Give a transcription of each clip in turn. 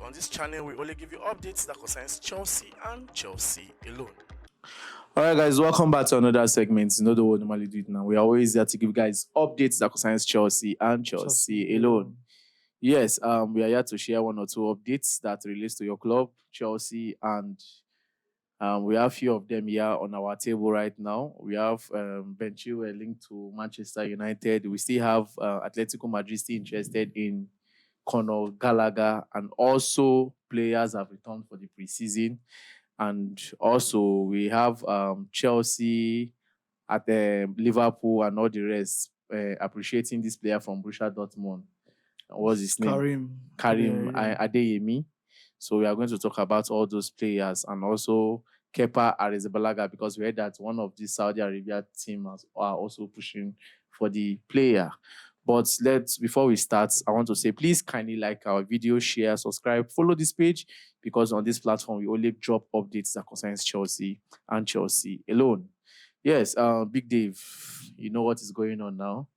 on this channel, we only give you updates that concerns Chelsea and Chelsea alone. All right, guys, welcome back to another segment. You know the way we normally do it now. We are always there to give you guys updates that concerns Chelsea and Chelsea alone. Yes, we are here to share one or two updates that relates to your club, Chelsea, and we have a few of them here on our table right now. We have Ben Chilwell linked to Manchester United. We still have Atletico Madrid still interested in Conor Gallagher, and also players have returned for the preseason. And also we have Chelsea at Liverpool and all the rest appreciating this player from Borussia Dortmund. What's his name? Karim Adeyemi. So we are going to talk about all those players and also Kepa Arrizabalaga, because we heard that one of the Saudi Arabia team are also pushing for the player. But before we start, I want to say, please kindly like our video, share, subscribe, follow this page, because on this platform, we only drop updates that concerns Chelsea and Chelsea alone. Yes, Big Dave, you know what is going on now.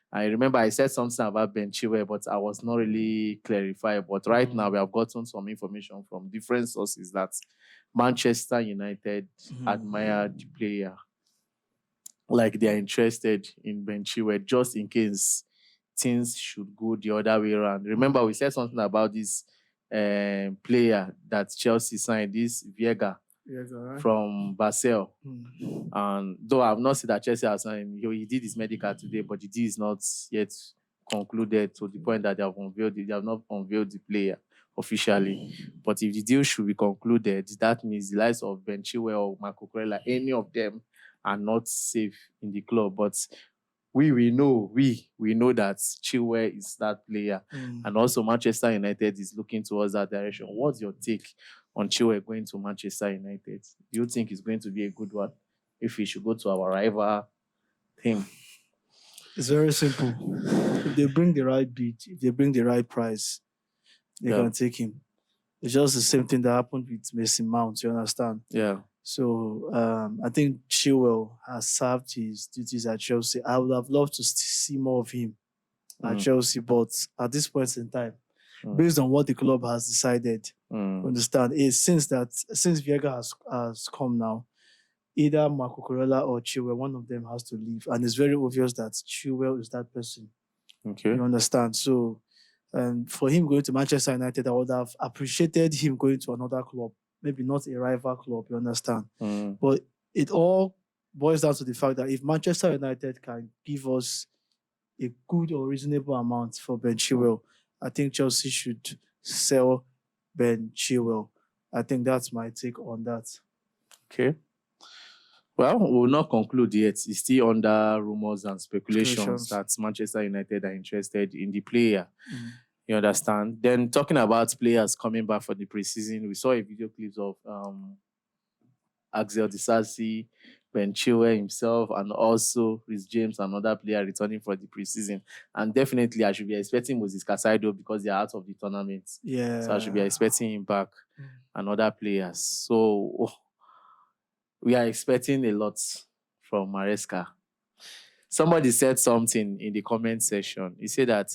I remember I said something about Ben Chilwell, but I was not really clarified. But right now, we have gotten some information from different sources that Manchester United admire the player. Like they are interested in Ben Chilwell just in case things should go the other way around. Remember, we said something about this player that Chelsea signed, this Viega. Right? From Basel. And though I've not seen that Chelsea has signed him, he did his medical today, but the deal is not yet concluded to the point that they have not unveiled the player officially. But if the deal should be concluded, that means the likes of Ben Chilwell or Marco Cucurella, any of them are not safe in the club. But we know that Chilwell is that player. And also Manchester United is looking towards that direction. What's your take on Chilwell going to Manchester United? Do you think it's going to be a good one if he should go to our rival team? It's very simple. If they bring the right bid, if they bring the right price, they can take him. It's just the same thing that happened with Mason Mount, you understand? Yeah. So I think Chilwell has served his duties at Chelsea. I would have loved to see more of him at Chelsea, but at this point in time, based on what the club has decided, understand, is since Viega has come now, either Marco Cucurella or Chilwell, one of them has to leave, and it's very obvious that Chilwell is that person. Okay, you understand. So, and for him going to Manchester United, I would have appreciated him going to another club. Maybe not a rival club, you understand? But it all boils down to the fact that if Manchester United can give us a good or reasonable amount for Ben Chilwell, I think Chelsea should sell Ben Chilwell. I think that's my take on that. Okay. Well, we will not conclude yet. It's still under rumors and speculations that Manchester United are interested in the player. You understand? Then talking about players coming back for the preseason, we saw a video clips of Axel Disasi, Ben Chilwell himself, and also Rhys James, another player returning for the preseason. And definitely, I should be expecting Moses Casado because they are out of the tournament. Yeah. So I should be expecting him back and other players. So we are expecting a lot from Maresca. Somebody said something in the comment section. He said that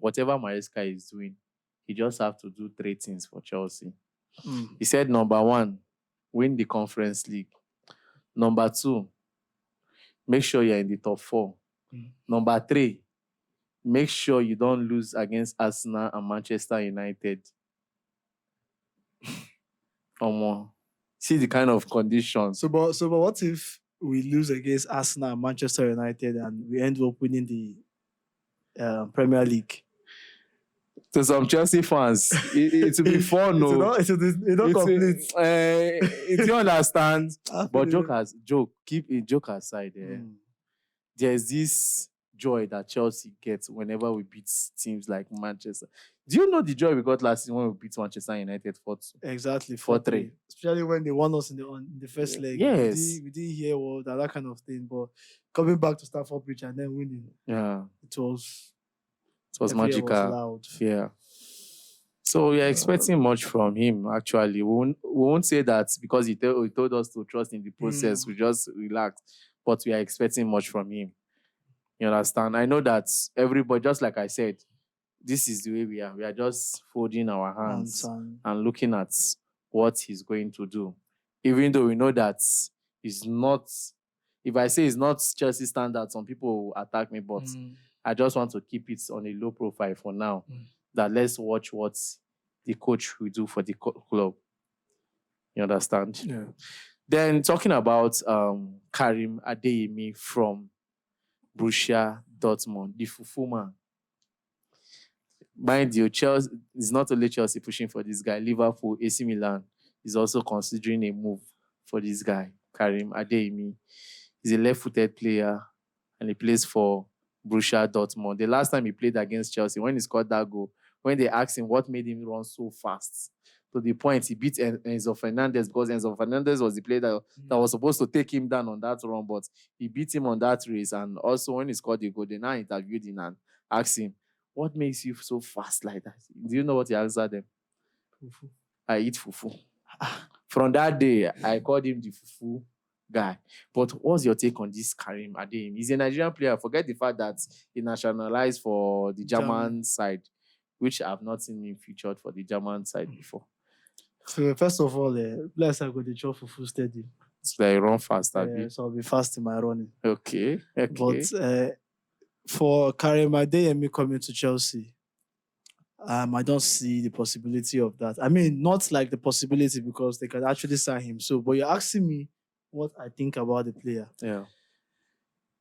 whatever Maresca is doing, he just have to do 3 things for Chelsea. He said, number 1, win the Conference League. Number 2, make sure you're in the top 4. Number 3, make sure you don't lose against Arsenal and Manchester United. See the kind of conditions. So but what if we lose against Arsenal and Manchester United and we end up winning the Premier League? To some Chelsea fans, it will be fun. It's not complete. You understand? But keep a joke aside. There's this joy that Chelsea gets whenever we beat teams like Manchester. Do you know the joy we got last season when we beat Manchester United 4-2? Exactly, 4-3. Especially when they won us in the first leg. Yes. We didn't hear that kind of thing. But coming back to Stamford Bridge and then winning, it was magical. Was loud. Yeah. So we are expecting much from him, actually. We won't say that because he told us to trust in the process. We just relax. But we are expecting much from him. You understand? I know that everybody, just like I said, this is the way we are. We are just folding our hands And and looking at what he's going to do. Even though we know that he's not, if I say it's not Chelsea standard, some people will attack me, but I just want to keep it on a low profile for now. That let's watch what the coach will do for the club. You understand? yeah. Then talking about Karim Adeyemi from Borussia Dortmund, the Fufu man. Mind you, Chelsea is not only Chelsea pushing for this guy. Liverpool, AC Milan is also considering a move for this guy, Karim Adeyemi. He's a left-footed player and he plays for Borussia Dortmund. The last time he played against Chelsea, when he scored that goal, when they asked him what made him run so fast, to the point he beat Enzo Fernandez, because Enzo Fernandez was the player that was supposed to take him down on that run, but he beat him on that race. And also when he scored the goal, they now interviewed him and asked him, what makes you so fast like that? Do you know what he answered them? Fufu. I eat fufu. From that day, I called him the fufu guy. But what's your take on this Karim Adeyemi? He's a Nigerian player. Forget the fact that he nationalized for the German side, which I've not seen him featured for the German side before. So first of all, bless I go to chop fufu steady. So they run fast, so I'll be fast in my running. Okay. But for Karim Adeyemi coming to Chelsea, I don't see the possibility of that. I mean, not like the possibility because they can actually sign him. So, but you're asking me what I think about the player. Yeah.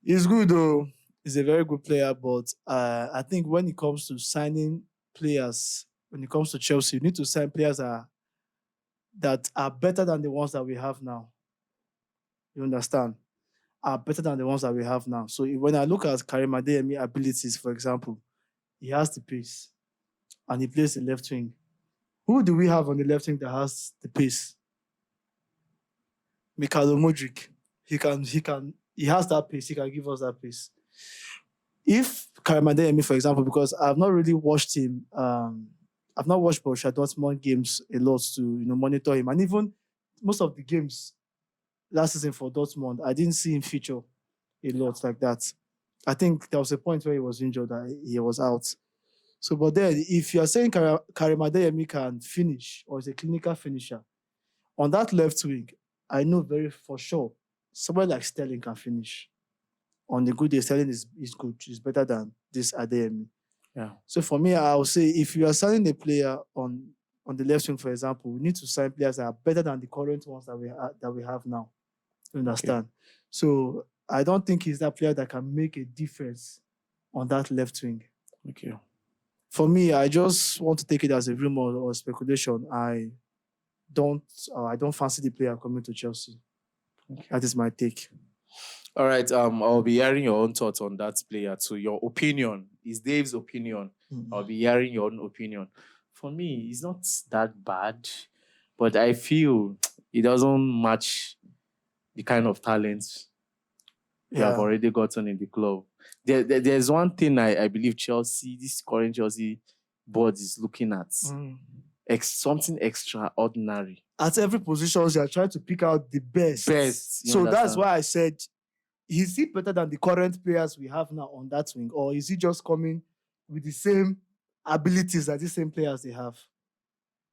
He's good though. He's a very good player, but I think when it comes to signing players, when it comes to Chelsea, you need to sign players that are better than the ones that we have now. You understand? Are better than the ones that we have now. So when I look at Karim Adeyemi abilities, for example, he has the pace and he plays the left wing. Who do we have on the left wing that has the pace? Mikhailo Mudryk. He has that pace. He can give us that pace. If Karim Adeyemi, for example, because I've not really watched him, I've not watched Borussia Dortmund games a lot to monitor him, and even most of the games last season for Dortmund, I didn't see him feature a lot like that. I think there was a point where he was injured that he was out. So, but then if you are saying Karim Adeyemi can finish or is a clinical finisher on that left wing, I know very for sure somebody like Sterling can finish. On the good day, Sterling is good. He's better than this Adeyemi. Yeah. So for me, I would say if you are signing a player on the left wing, for example, we need to sign players that are better than the current ones that we have now. You understand? Okay. So I don't think he's that player that can make a difference on that left wing. Okay. For me, I just want to take it as a rumor or speculation. I don't fancy the player coming to Chelsea. Okay. That is my take. All right. I'll be hearing your own thoughts on that player. So your opinion is Dave's opinion. Mm-hmm. I'll be hearing your own opinion. For me, he's not that bad, but I feel he doesn't match the kind of talents we have already gotten in the club. There's one thing I believe this current Chelsea board is looking at. Something extraordinary. At every position, they are trying to pick out the best. So that's why I said, is he better than the current players we have now on that wing? Or is he just coming with the same abilities that these same players they have?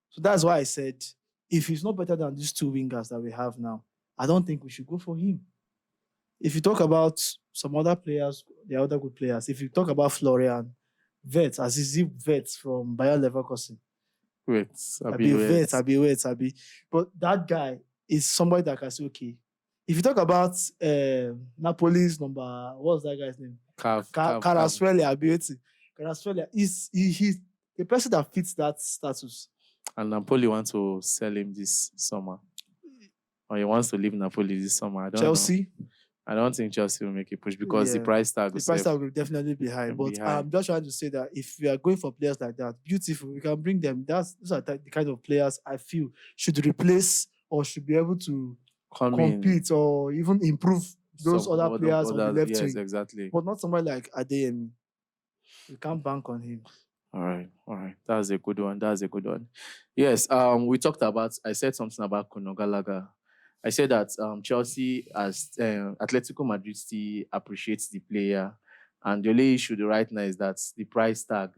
So that's why I said, if he's not better than these two wingers that we have now, I don't think we should go for him. If you talk about some other players, the other good players, if you talk about Florian Wirtz, Azizi Wirtz from Bayer Leverkusen. Wirtz. But that guy is somebody that can say, okay. If you talk about Napoli's number, what's that guy's name? Kvaratskhelia, he's the person that fits that status. And Napoli wants to sell him this summer. Or he wants to leave Napoli this summer. Chelsea? I don't think Chelsea will make a push because the price tag will definitely be high. But I'm just trying to say that if we are going for players like that, beautiful, we can bring them. Those are the kind of players I feel should replace or should be able to compete or even improve those other players on the left wing. Yes, exactly. But not somebody like Adeyemi. We can't bank on him. All right. That's a good one. Yes, I said something about Conor Gallagher. I said that Chelsea, as Atletico Madrid, still appreciates the player. And the only issue right now is that the price tag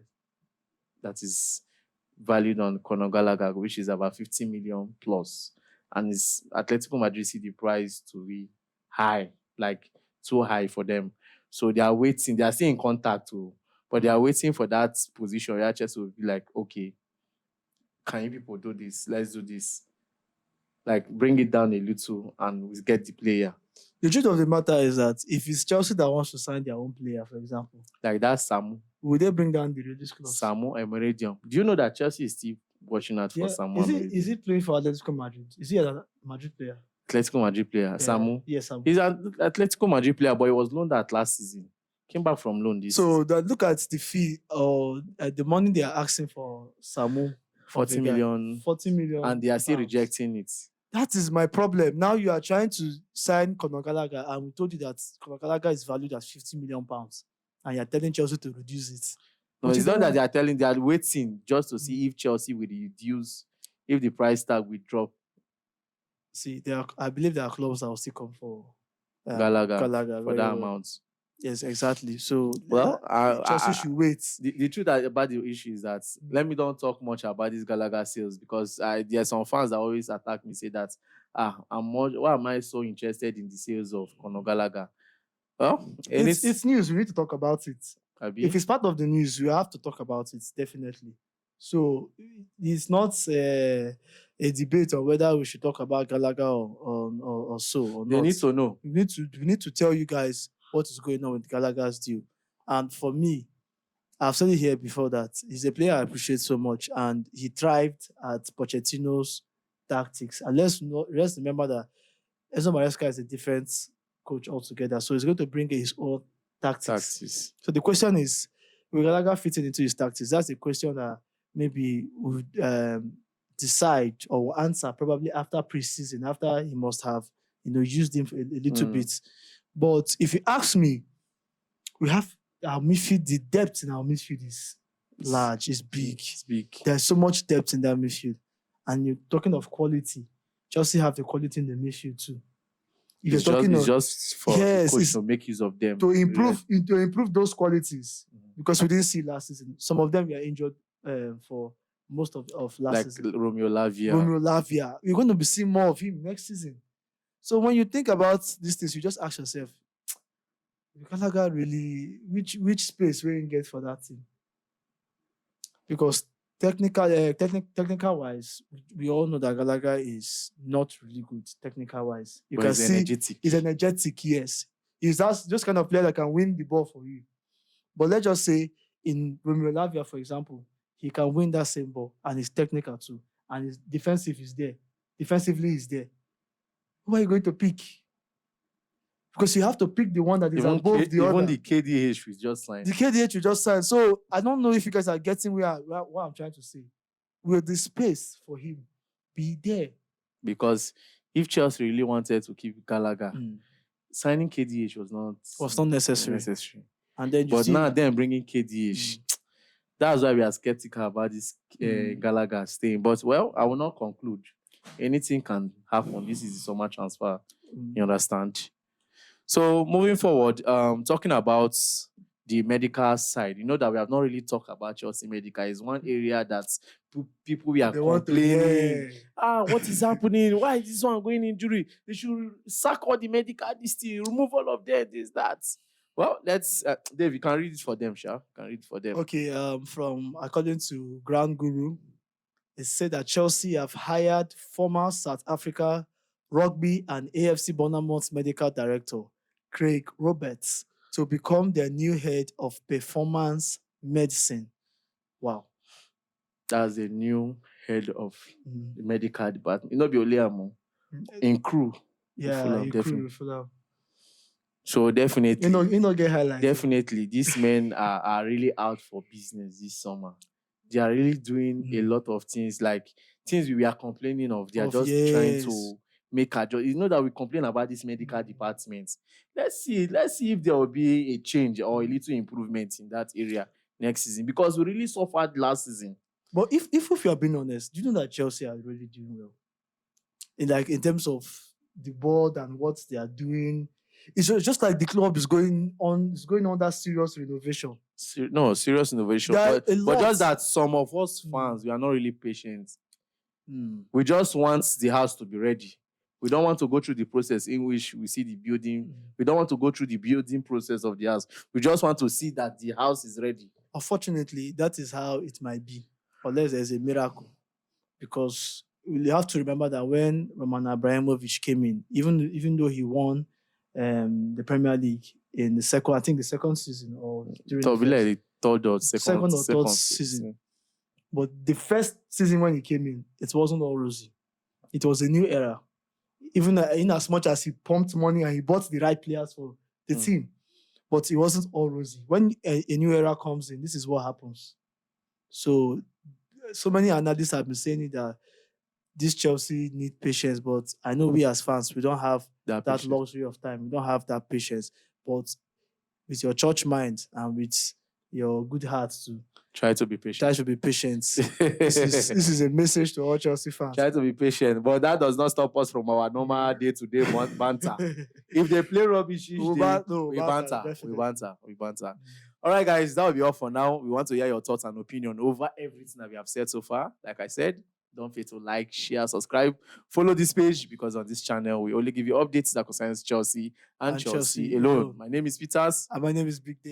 that is valued on Conor Gallagher, which is about 50 million plus. And it's Atletico Madrid see the price to be high, like too high for them. So they are waiting. They are still in contact too, but they are waiting for that position where Chelsea will be like, okay, can you people do this? Let's do this. Like bring it down a little and we get the player. The truth of the matter is that if it's Chelsea that wants to sign their own player, for example, Like that's Samu. will they bring down the release clause? Samu Emeradium. Do you know that Chelsea is still watching out for Samu Emeradium? Is he playing for Atletico Madrid? Is he a Madrid player? Atletico Madrid player, Samu. Yes, Samu. He's an Atletico Madrid player, but he was loaned out last season. Came back from loan this season. So look at the fee or the money they are asking for Samu. 40 million. 40 million. And they are still rejecting it. That is my problem. Now you are trying to sign Conor Gallagher, and we told you that Conor Gallagher is valued at £50 million, and you're telling Chelsea to reduce it. No, it's not that they are telling, they are waiting just to see if Chelsea will reduce, if the price tag will drop. See, I believe there are clubs that will still come for Gallagher for that amount. Yes, exactly. So, well, Chelsea should wait. The truth about the issue is that let me don't talk much about this Gallagher sales, because there are some fans that always attack me, say that why am I so interested in the sales of Conor Gallagher? Well, it's news. We need to talk about it. If it's part of the news, we have to talk about it, definitely. So it's not a debate on whether we should talk about Gallagher or so or not. They need to know. We need to tell you guys what is going on with Gallagher's deal. And for me, I've said it here before that he's a player I appreciate so much, and he thrived at Pochettino's tactics. And let's remember that Enzo Maresca is a different coach altogether, so he's going to bring his own tactics. So the question is, will Gallagher fit into his tactics? That's the question that maybe we'll decide or will answer probably after preseason, after he must have used him a little bit. But if you ask me, we have our midfield. The depth in our midfield is large. It's big. It's big. There's so much depth in that midfield, and you're talking of quality. Chelsea have the quality in the midfield too. It's just for the coach to make use of them to improve those qualities, because we didn't see last season. Some of them were injured for most of last season. Like Romeo Lavia. You're going to be seeing more of him next season. So when you think about these things, you just ask yourself, Gallagher really, which space will you get for that team? Because technical wise, we all know that Gallagher is not really good technical wise. You can see he's energetic, yes. He's just kind of player that can win the ball for you. But let's just say in Romeo Lavia, for example, he can win that same ball, and he's technical too, and his defensively is there. Who are you going to pick? Because you have to pick the one that is above the other. Even the KDH we just signed. The KDH we just signed. So I don't know if you guys are getting what I'm trying to say. Will the space for him be there? Because if Chelsea really wanted to keep Gallagher, signing KDH was not necessary. And then now bringing KDH. That's why we are skeptical about this Gallagher staying. But well, I will not conclude. Anything can happen. This is a summer transfer. You understand? So moving forward, talking about the medical side, you know that we have not really talked about Chelsea medical. It's one area that people are complaining. What is happening? Why is this one going injury? They should sack all the medical, this thing, remove all of them, this, that. Well, let's Dave, you can read it for them, Sha. You can read it for them. Okay, from according to Ground Guru, it said that Chelsea have hired former South Africa rugby and AFC Bournemouth medical director Craig Roberts to become their new head of performance medicine. Wow. That's the new head of the medical department. It not be Oleamo. In crew. Yeah, in crew. So definitely. You know get highlighted. Definitely. These men are really out for business this summer. They are really doing a lot of things, like things we are complaining of. They are just trying to make a job. You know that we complain about this medical department. Let's see if there will be a change or a little improvement in that area next season, because we really suffered last season. But if you are being honest, do you know that Chelsea are really doing well? In terms of the board and what they are doing, it's just like the club is going on that serious renovation. No, serious innovation. There are a But lot. just that some of us fans, we are not really patient. Mm. We just want the house to be ready. We don't want to go through the process in which we see the building. We don't want to go through the building process of the house. We just want to see that the house is ready. Unfortunately, that is how it might be, unless there's a miracle. Because we have to remember that when Roman Abramovich came in, even though he won the Premier League in the second season or during So the we first, like third or second or third season. But the first season when he came in, it wasn't all rosy. It was a new era. Even in as much as he pumped money and he bought the right players for the team, but it wasn't all rosy. When a new era comes in, this is what happens. So many analysts have been saying that this Chelsea need patience, but I know we as fans, we don't have that luxury of time. We don't have that patience. But with your church mind and with your good heart to try to be patient. Try to be patient. This is a message to all Chelsea fans. Try to be patient, but that does not stop us from our normal day-to-day banter. If they play rubbish, we banter. All right, guys, that will be all for now. We want to hear your thoughts and opinion over everything that we have said so far. Like I said, don't forget to like, share, subscribe, follow this page, because on this channel we only give you updates that concerns Chelsea and Chelsea alone. My name is Peters. And my name is Big Day.